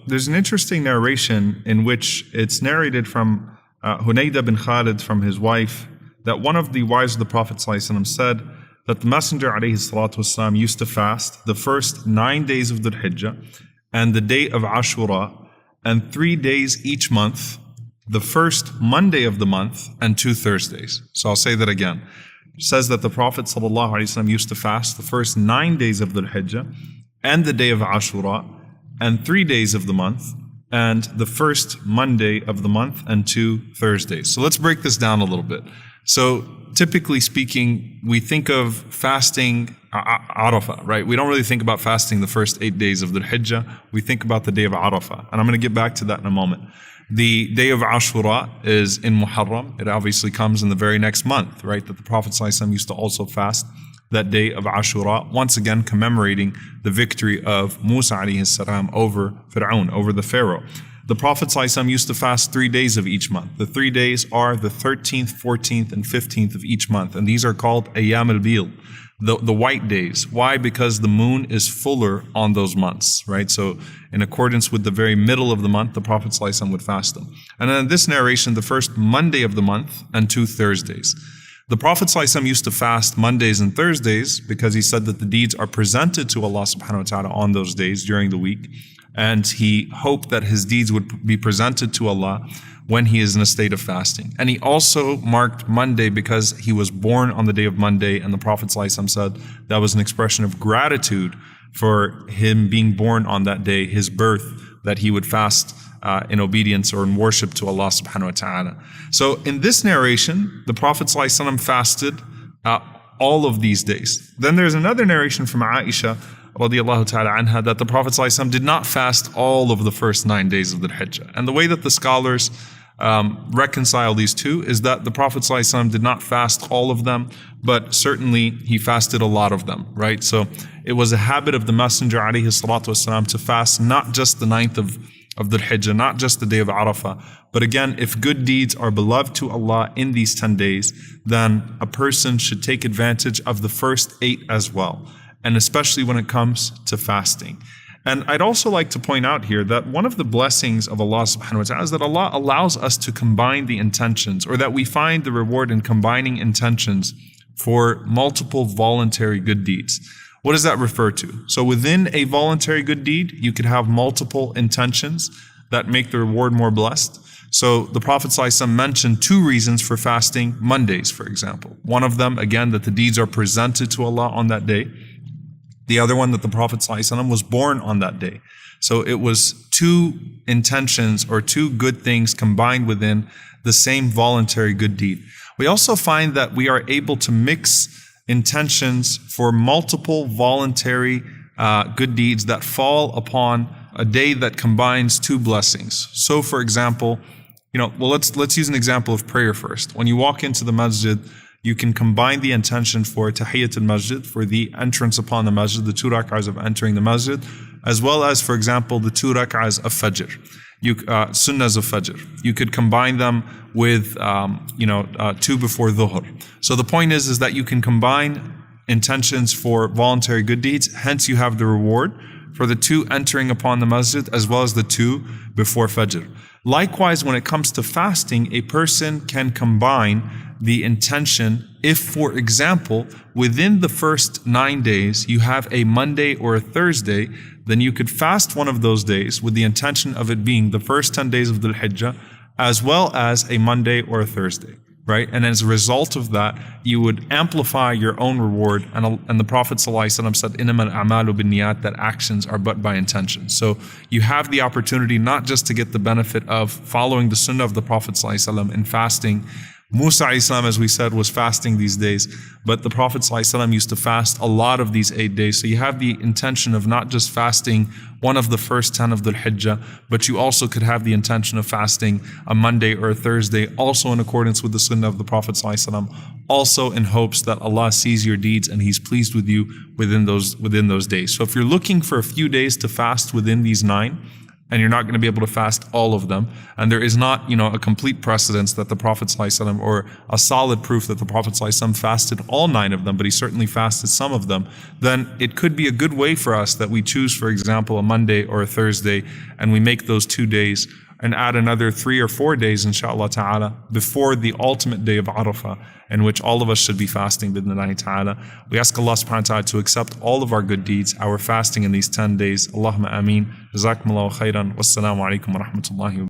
There's an interesting narration in which it's narrated from Hunayda bin Khalid from his wife that one of the wives of the Prophet ﷺ said that the Messenger ﷺ used to fast the first 9 days of Dhul Hijjah and the day of Ashura and 3 days each month, the first Monday of the month and 2 Thursdays. So I'll say that again. It says that the Prophet ﷺ used to fast the first 9 days of Dhul Hijjah and the day of Ashura and 3 days of the month, and the first Monday of the month and 2 Thursdays. So let's break this down a little bit. So typically speaking, we think of fasting Arafah, right? We don't really think about fasting the first 8 days of the Hijjah. We think about the day of Arafah, and I'm going to get back to that in a moment. The day of Ashura is in Muharram. It obviously comes in the very next month, right? That the Prophet ﷺ used to also fast that day of Ashura, once again commemorating the victory of Musa alayhi salam over Fir'aun, over the Pharaoh. The Prophet ﷺ used to fast 3 days of each month. The 3 days are the 13th, 14th, and 15th of each month, and these are called Ayyam al-Bil, the white days. Why? Because the moon is fuller on those months, right? So in accordance with the very middle of the month, the Prophet ﷺ would fast them. And then in this narration, the first Monday of the month and 2 Thursdays. The Prophet ﷺ used to fast Mondays and Thursdays because he said that the deeds are presented to Allah subhanahu wa ta'ala on those days during the week. And he hoped that his deeds would be presented to Allah when he is in a state of fasting. And he also marked Monday because he was born on the day of Monday, and the Prophet ﷺ said that was an expression of gratitude for him being born on that day, his birth, that he would fast in obedience or in worship to Allah subhanahu wa ta'ala. So in this narration, the Prophet ﷺ fasted all of these days. Then there's another narration from Aisha radiallahu ta'ala anha that the Prophet ﷺ did not fast all of the first 9 days of the Hijjah. And the way that the scholars reconcile these two is that the Prophet ﷺ did not fast all of them, but certainly he fasted a lot of them, right? So it was a habit of the Messenger alayhi salatu wasalam to fast not just the 9th of Dhul Hijjah, not just the day of Arafah, but again, if good deeds are beloved to Allah in these 10 days, then a person should take advantage of the first 8 as well, and especially when it comes to fasting. And I'd also like to point out here that one of the blessings of Allah subhanahu wa ta'ala is that Allah allows us to combine the intentions, or that we find the reward in combining intentions for multiple voluntary good deeds. What does that refer to? So within a voluntary good deed, you could have multiple intentions that make the reward more blessed. So the Prophet ﷺ mentioned 2 reasons for fasting Mondays, for example. One of them, again, that the deeds are presented to Allah on that day. The other one, that the Prophet ﷺ was born on that day. So it was 2 intentions or 2 good things combined within the same voluntary good deed. We also find that we are able to mix intentions for multiple voluntary good deeds that fall upon a day that combines 2 blessings. So for example, let's use an example of prayer first. When you walk into the masjid, you can combine the intention for Tahiyyat al-Masjid, for the entrance upon the masjid, the 2 rak'ahs of entering the masjid, as well as, for example, the 2 rak'ahs of Fajr, sunnahs of Fajr. You could combine them with, 2 before Dhuhr. So the point is that you can combine intentions for voluntary good deeds, hence you have the reward for the 2 entering upon the masjid as well as the 2 before Fajr. Likewise, when it comes to fasting, a person can combine the intention if, for example, within the first 9 days you have a Monday or a Thursday, then you could fast one of those days with the intention of it being the first 10 days of Dhul Hijjah as well as a Monday or a Thursday, right? And as a result of that, you would amplify your own reward. And the Prophet ﷺ said, إِنَّمَا الْأَعْمَالُ بِالنِّيَّاتِ, that actions are but by intention. So you have the opportunity not just to get the benefit of following the sunnah of the Prophet ﷺ in fasting. Musa ﷺ, as we said, was fasting these days, but the Prophet ﷺ used to fast a lot of these 8 days. So you have the intention of not just fasting one of the first 10 of Dhul Hijjah, but you also could have the intention of fasting a Monday or a Thursday, also in accordance with the sunnah of the Prophet ﷺ, also in hopes that Allah sees your deeds and He's pleased with you within those days. So if you're looking for a few days to fast within these 9, and you're not going to be able to fast all of them, and there is not, a complete precedence that the Prophet ﷺ, or a solid proof that the Prophet ﷺ fasted all 9 of them, but he certainly fasted some of them, then it could be a good way for us that we choose, for example, a Monday or a Thursday, and we make those 2 days, and add another 3 or 4 days, inshallah ta'ala, before the ultimate day of Arafah, in which all of us should be fasting, bidhnillahi ta'ala. We ask Allah subhanahu wa ta'ala to accept all of our good deeds, our fasting in these 10 days. Allahumma ameen. Jazakumullahu khairan. Wassalamu alaikum wa rahmatullahi wa barakatuh.